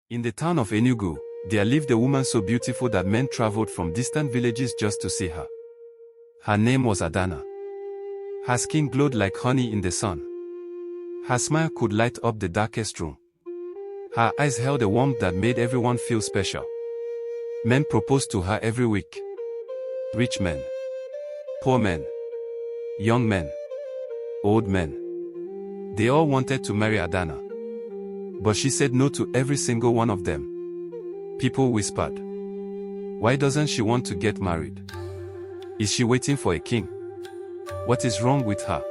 In the town of Enugu, there lived a woman so beautiful that men traveled from distant villages just to see her. Her name was Adanna. Her skin glowed like honey in the sun. Her smile could light up the darkest room. Her eyes held a warmth that made everyone feel special. Men proposed to her every week. Rich men, poor men, young men, old men. They all wanted to marry Adanna. But she said no to every single one of them. People whispered, "Why doesn't she want to get married? Is she waiting for a king? What is wrong with her?"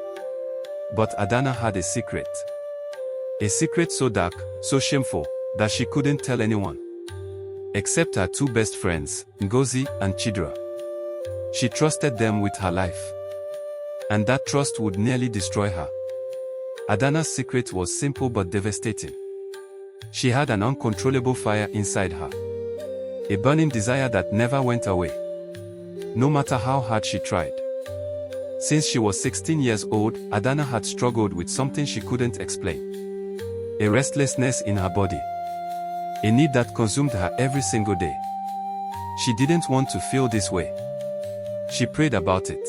But Adanna had a secret. A secret so dark, so shameful, that she couldn't tell anyone. Except her two best friends, Ngozi and Chidera. She trusted them with her life. And that trust would nearly destroy her. Adanna's secret was simple but devastating. She had an uncontrollable fire inside her. A burning desire that never went away. No matter how hard she tried. Since she was 16 years old, Adanna had struggled with something she couldn't explain. A restlessness in her body. A need that consumed her every single day. She didn't want to feel this way. She prayed about it.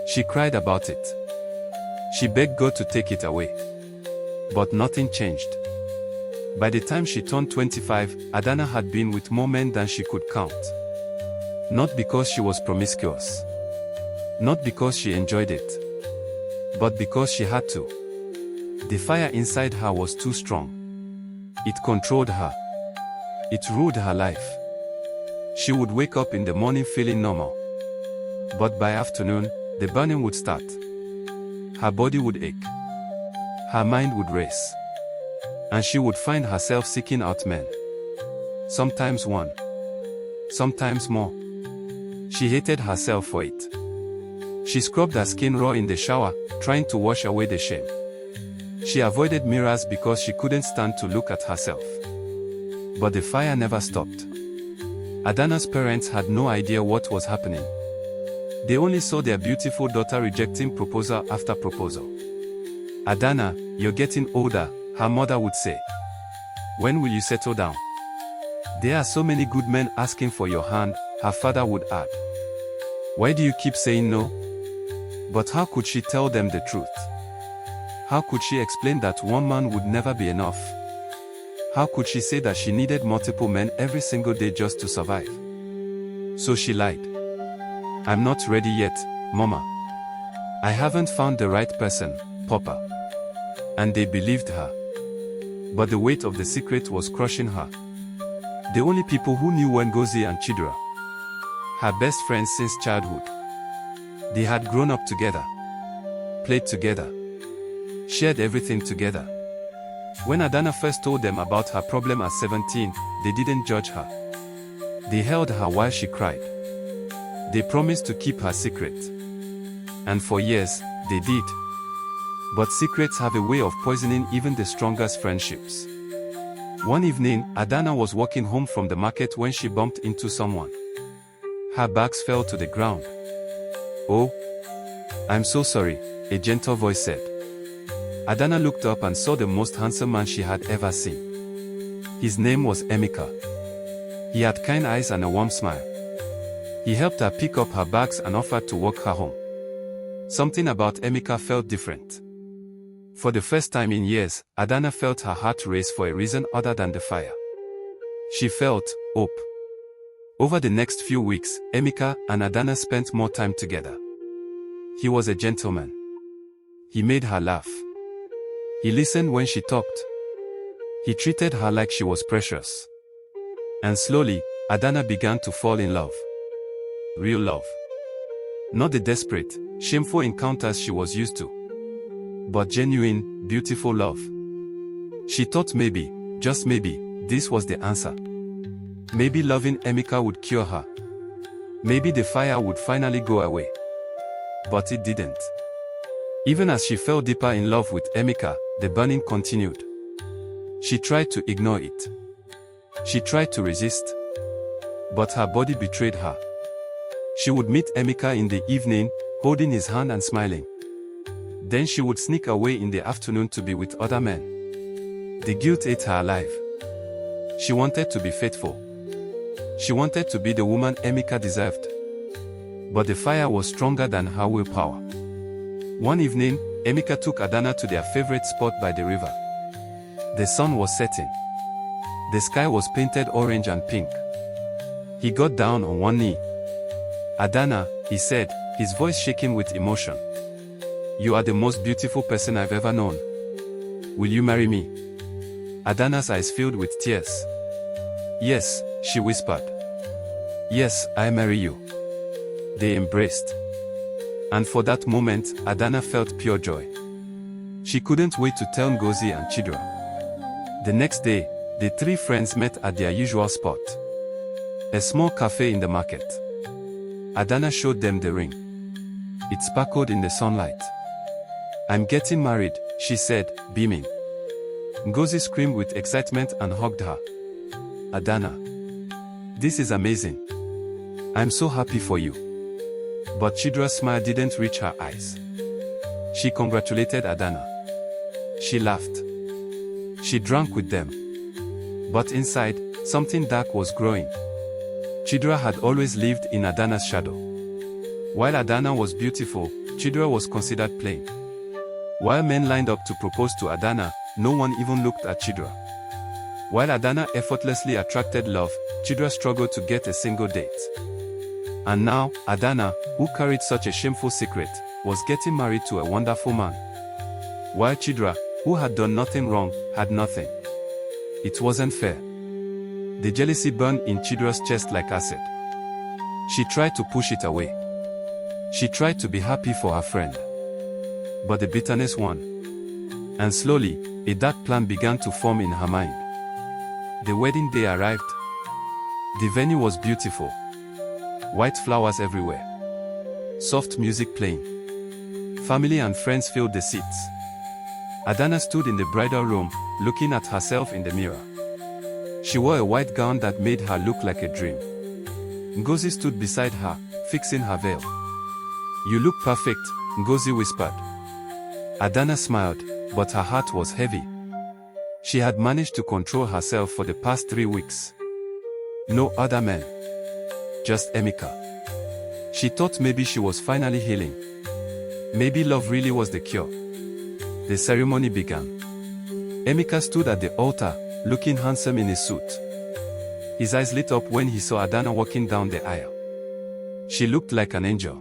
She cried about it. She begged God to take it away. But nothing changed. By the time she turned 25, Adanna had been with more men than she could count. Not because she was promiscuous. Not because she enjoyed it. But because she had to. The fire inside her was too strong. It controlled her. It ruled her life. She would wake up in the morning feeling normal. But by afternoon, the burning would start. Her body would ache. Her mind would race. And she would find herself seeking out men. Sometimes one. Sometimes more. She hated herself for it. She scrubbed her skin raw in the shower, trying to wash away the shame. She avoided mirrors because she couldn't stand to look at herself. But the fire never stopped. Adanna's parents had no idea what was happening. They only saw their beautiful daughter rejecting proposal after proposal. "Adanna, you're getting older," her mother would say. "When will you settle down? There are so many good men asking for your hand," her father would add. "Why do you keep saying no?" But how could she tell them the truth? How could she explain that one man would never be enough? How could she say that she needed multiple men every single day just to survive? So she lied. "I'm not ready yet, Mama. I haven't found the right person, Papa." And they believed her. But the weight of the secret was crushing her. The only people who knew were Ngozi and Chidera. Her best friends since childhood. They had grown up together. Played together. Shared everything together. When Adanna first told them about her problem at 17, they didn't judge her. They held her while she cried. They promised to keep her secret. And for years, they did. But secrets have a way of poisoning even the strongest friendships. One evening, Adanna was walking home from the market when she bumped into someone. Her bags fell to the ground. "Oh, I'm so sorry," a gentle voice said. Adanna looked up and saw the most handsome man she had ever seen. His name was Emeka. He had kind eyes and a warm smile. He helped her pick up her bags and offered to walk her home. Something about Emeka felt different. For the first time in years, Adanna felt her heart race for a reason other than the fire. She felt hope. Over the next few weeks, Emeka and Adanna spent more time together. He was a gentleman. He made her laugh. He listened when she talked. He treated her like she was precious. And slowly, Adanna began to fall in love. Real love. Not the desperate, shameful encounters she was used to. But genuine, beautiful love. She thought maybe, just maybe, this was the answer. Maybe loving Emeka would cure her. Maybe the fire would finally go away. But it didn't. Even as she fell deeper in love with Emeka, the burning continued. She tried to ignore it. She tried to resist. But her body betrayed her. She would meet Emeka in the evening, holding his hand and smiling. Then she would sneak away in the afternoon to be with other men. The guilt ate her alive. She wanted to be faithful. She wanted to be the woman Emeka deserved. But the fire was stronger than her willpower. One evening, Emeka took Adanna to their favorite spot by the river. The sun was setting. The sky was painted orange and pink. He got down on one knee. "Adanna," he said, his voice shaking with emotion. "You are the most beautiful person I've ever known. Will you marry me?" Adanna's eyes filled with tears. "Yes," she whispered. "Yes, I marry you." They embraced. And for that moment, Adanna felt pure joy. She couldn't wait to tell Ngozi and Chidera. The next day, the three friends met at their usual spot. A small cafe in the market. Adanna showed them the ring. It sparkled in the sunlight. "I'm getting married," she said, beaming. Ngozi screamed with excitement and hugged her. "Adanna, this is amazing. I'm so happy for you." But Chidera's smile didn't reach her eyes. She congratulated Adanna. She laughed. She drank with them. But inside, something dark was growing. Chidera had always lived in Adanna's shadow. While Adanna was beautiful, Chidera was considered plain. While men lined up to propose to Adanna, no one even looked at Chidera. While Adanna effortlessly attracted love, Chidera struggled to get a single date. And now, Adanna, who carried such a shameful secret, was getting married to a wonderful man. While Chidera, who had done nothing wrong, had nothing. It wasn't fair. The jealousy burned in Chidera's chest like acid. She tried to push it away. She tried to be happy for her friend. But the bitterness won. And slowly, a dark plan began to form in her mind. The wedding day arrived. The venue was beautiful. White flowers everywhere. Soft music playing. Family and friends filled the seats. Adanna stood in the bridal room, looking at herself in the mirror. She wore a white gown that made her look like a dream. Ngozi stood beside her, fixing her veil. "You look perfect," Ngozi whispered. Adanna smiled, but her heart was heavy. She had managed to control herself for the past 3 weeks. No other man. Just Emeka. She thought maybe she was finally healing. Maybe love really was the cure. The ceremony began. Emeka stood at the altar, looking handsome in his suit. His eyes lit up when he saw Adanna walking down the aisle. She looked like an angel.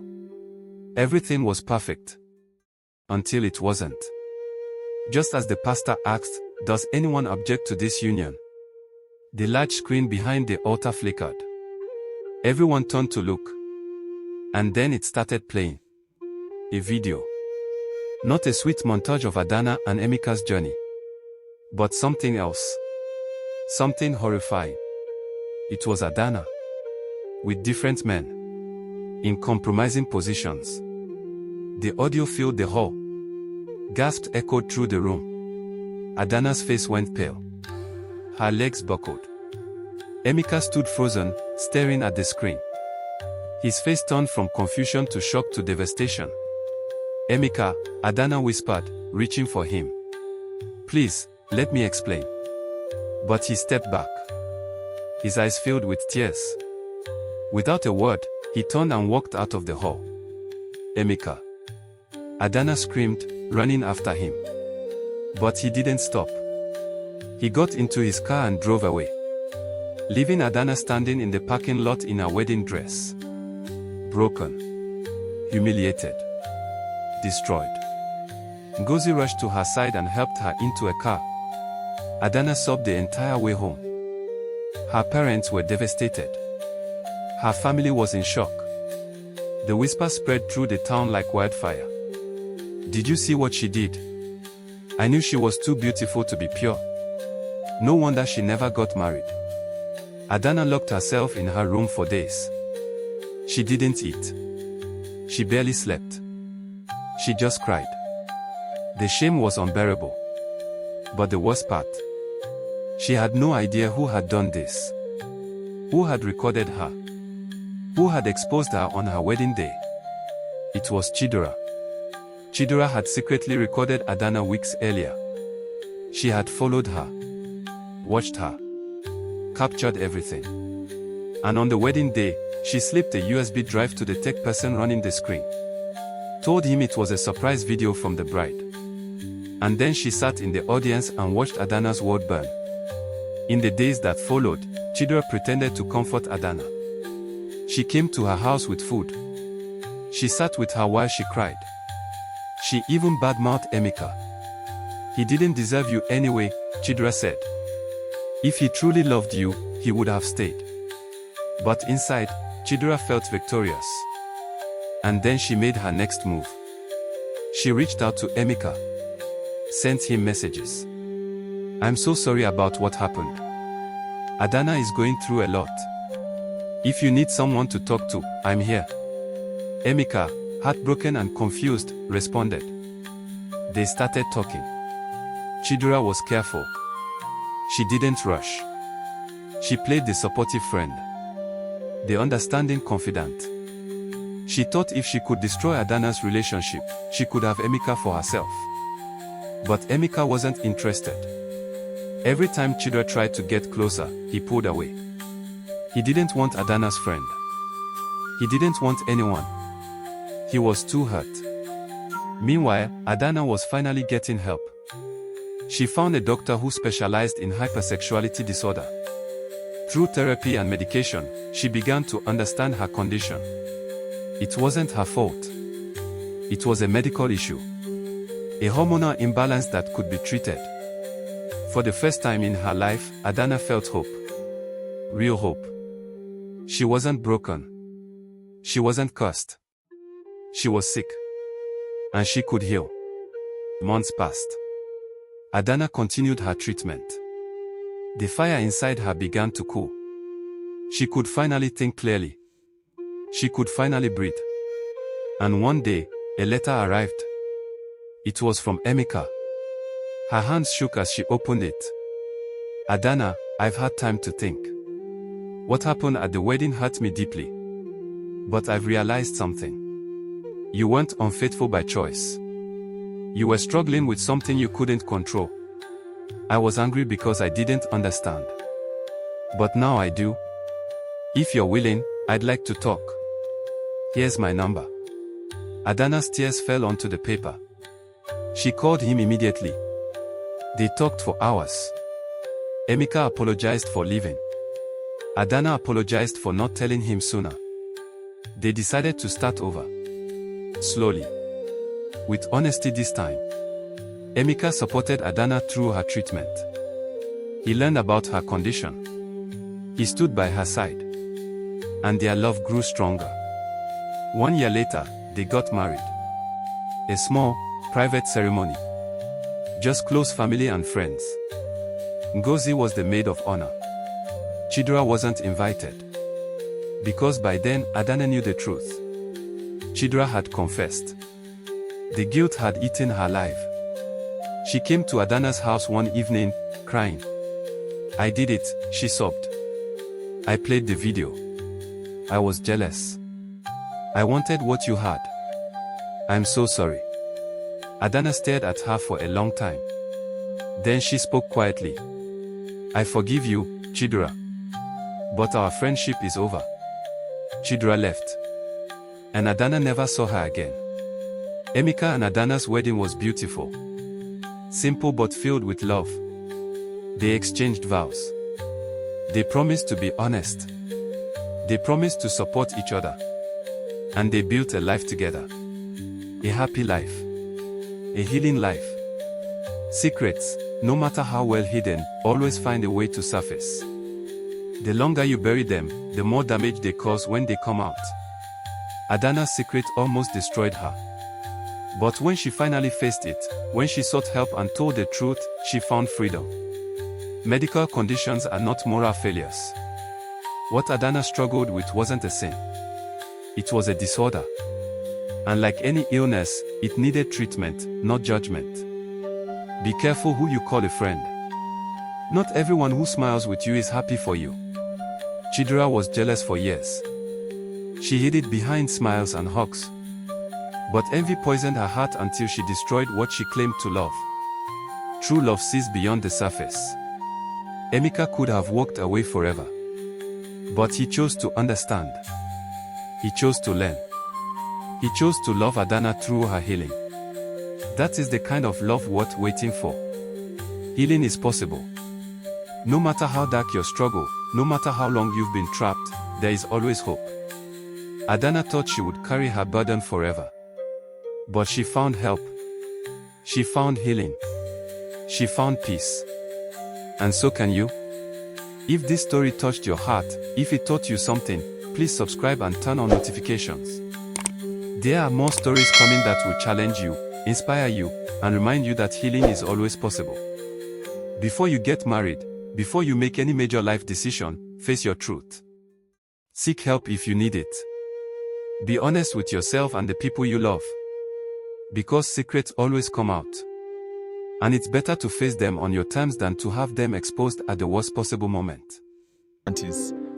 Everything was perfect. Until it wasn't. Just as the pastor asked, "Does anyone object to this union?" The large screen behind the altar flickered. Everyone turned to look. And then it started playing. A video. Not a sweet montage of Adanna and Emeka's journey. But something else. Something horrifying. It was Adanna. With different men. In compromising positions. The audio filled the hall. Gasps echoed through the room. Adanna's face went pale. Her legs buckled. Emeka stood frozen, staring at the screen. His face turned from confusion to shock to devastation. "Emeka," Adanna whispered, reaching for him. "Please, let me explain." But he stepped back. His eyes filled with tears. Without a word, he turned and walked out of the hall. "Emeka!" Adanna screamed, running after him. But he didn't stop. He got into his car and drove away. Leaving Adanna standing in the parking lot in her wedding dress. Broken. Humiliated. Destroyed. Ngozi rushed to her side and helped her into a car. Adanna sobbed the entire way home. Her parents were devastated. Her family was in shock. The whisper spread through the town like wildfire. "Did you see what she did? I knew she was too beautiful to be pure. No wonder she never got married." Adanna locked herself in her room for days. She didn't eat. She barely slept. She just cried. The shame was unbearable. But the worst part, she had no idea who had done this. Who had recorded her? Who had exposed her on her wedding day? It was Chidera. Chidera had secretly recorded Adanna weeks earlier. She had followed her. Watched her. captured everything. And on the wedding day, she slipped a USB drive to the tech person running the screen. Told him it was a surprise video from the bride. And then she sat in the audience and watched Adanna's world burn. In the days that followed, Chidera pretended to comfort Adanna. She came to her house with food. She sat with her while she cried. She even badmouthed Emeka. He didn't deserve you anyway, Chidera said. If he truly loved you, he would have stayed. But inside, Chidera felt victorious. And then she made her next move. She reached out to Emeka. Sent him messages. I'm so sorry about what happened. Adanna is going through a lot. If you need someone to talk to, I'm here. Emeka, heartbroken and confused, responded. They started talking. Chidera was careful. She didn't rush. She played the supportive friend. The understanding confidant. She thought if she could destroy Adanna's relationship, she could have Emeka for herself. But Emeka wasn't interested. Every time Chidera tried to get closer, he pulled away. He didn't want Adanna's friend. He didn't want anyone. He was too hurt. Meanwhile, Adanna was finally getting help. She found a doctor who specialized in hypersexuality disorder. Through therapy and medication, she began to understand her condition. It wasn't her fault. It was a medical issue. A hormonal imbalance that could be treated. For the first time in her life, Adanna felt hope. Real hope. She wasn't broken. She wasn't cursed. She was sick. And she could heal. Months passed. Adanna continued her treatment. The fire inside her began to cool. She could finally think clearly. She could finally breathe. And one day, a letter arrived. It was from Emeka. Her hands shook as she opened it. Adanna, I've had time to think. What happened at the wedding hurt me deeply. But I've realized something. You weren't unfaithful by choice. You were struggling with something you couldn't control. I was angry because I didn't understand. But now I do. If you're willing, I'd like to talk. Here's my number. Adanna's tears fell onto the paper. She called him immediately. They talked for hours. Emeka apologized for leaving. Adanna apologized for not telling him sooner. They decided to start over. Slowly. With honesty this time. Emeka supported Adanna through her treatment. He learned about her condition. He stood by her side. And their love grew stronger. 1 year later, they got married. A small, private ceremony. Just close family and friends. Ngozi was the maid of honor. Chidera wasn't invited. Because by then, Adanna knew the truth. Chidera had confessed. The guilt had eaten her alive. She came to Adanna's house one evening, crying. I did it, she sobbed. I played the video. I was jealous. I wanted what you had. I'm so sorry. Adanna stared at her for a long time. Then she spoke quietly. I forgive you, Chidera. But our friendship is over. Chidera left. And Adanna never saw her again. Emeka and Adanna's wedding was beautiful. Simple but filled with love. They exchanged vows. They promised to be honest. They promised to support each other. And they built a life together. A happy life. A healing life. Secrets, no matter how well hidden, always find a way to surface. The longer you bury them, the more damage they cause when they come out. Adanna's secret almost destroyed her. But when she finally faced it, when she sought help and told the truth, she found freedom. Medical conditions are not moral failures. What Adanna struggled with wasn't a sin. It was a disorder. And like any illness, it needed treatment, not judgment. Be careful who you call a friend. Not everyone who smiles with you is happy for you. Chidera was jealous for years. She hid it behind smiles and hugs. But envy poisoned her heart until she destroyed what she claimed to love. True love sees beyond the surface. Emeka could have walked away forever. But he chose to understand. He chose to learn. He chose to love Adanna through her healing. That is the kind of love worth waiting for. Healing is possible. No matter how dark your struggle, no matter how long you've been trapped, there is always hope. Adanna thought she would carry her burden forever. But she found help. She found healing. She found peace. And so can you? If this story touched your heart, if it taught you something, please subscribe and turn on notifications. There are more stories coming that will challenge you, inspire you, and remind you that healing is always possible. Before you get married, before you make any major life decision, face your truth. Seek help if you need it. Be honest with yourself and the people you love. Because secrets always come out. And it's better to face them on your terms than to have them exposed at the worst possible moment.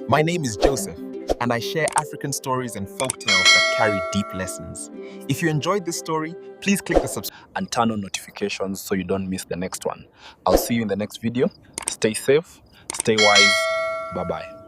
My name is Joseph, and I share African stories and folktales that carry deep lessons. If you enjoyed this story, please click the subscribe and turn on notifications so you don't miss the next one. I'll see you in the next video. Stay safe, stay wise. Bye-bye.